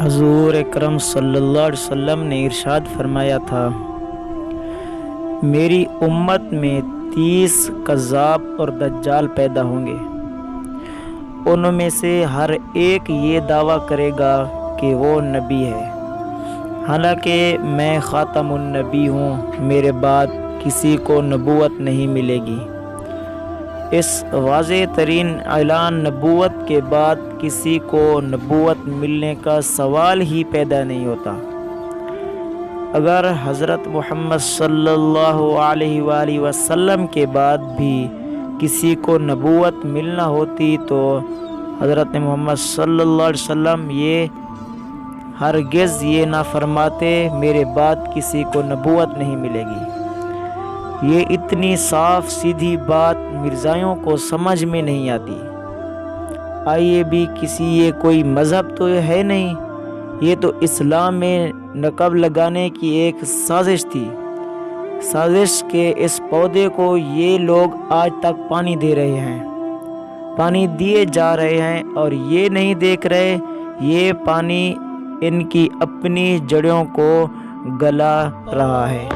حضور اکرم صلی اللہ علیہ وسلم نے ارشاد فرمایا تھا، میری امت میں 30 کذاب اور دجال پیدا ہوں گے۔ ان میں سے ہر ایک یہ دعویٰ کرے گا کہ وہ نبی ہے، حالانکہ میں خاتم النبی ہوں، میرے بعد کسی کو نبوت نہیں ملے گی۔ اس واضح ترین اعلان نبوت کے بعد کسی کو نبوت ملنے کا سوال ہی پیدا نہیں ہوتا۔ اگر حضرت محمد صلی اللہ علیہ وآلہ وسلم کے بعد بھی کسی کو نبوت ملنا ہوتی تو حضرت محمد صلی اللہ علیہ وسلم ہرگز یہ نہ فرماتے میرے بعد کسی کو نبوت نہیں ملے گی۔ یہ اتنی صاف سیدھی بات مرزائیوں کو سمجھ میں نہیں آتی۔ آئیے بھی یہ کوئی مذہب تو ہے نہیں، یہ تو اسلام میں نقب لگانے کی ایک سازش تھی۔ سازش کے اس پودے کو یہ لوگ آج تک پانی دے رہے ہیں، پانی دیے جا رہے ہیں، اور یہ نہیں دیکھ رہے یہ پانی ان کی اپنی جڑوں کو گلا رہا ہے۔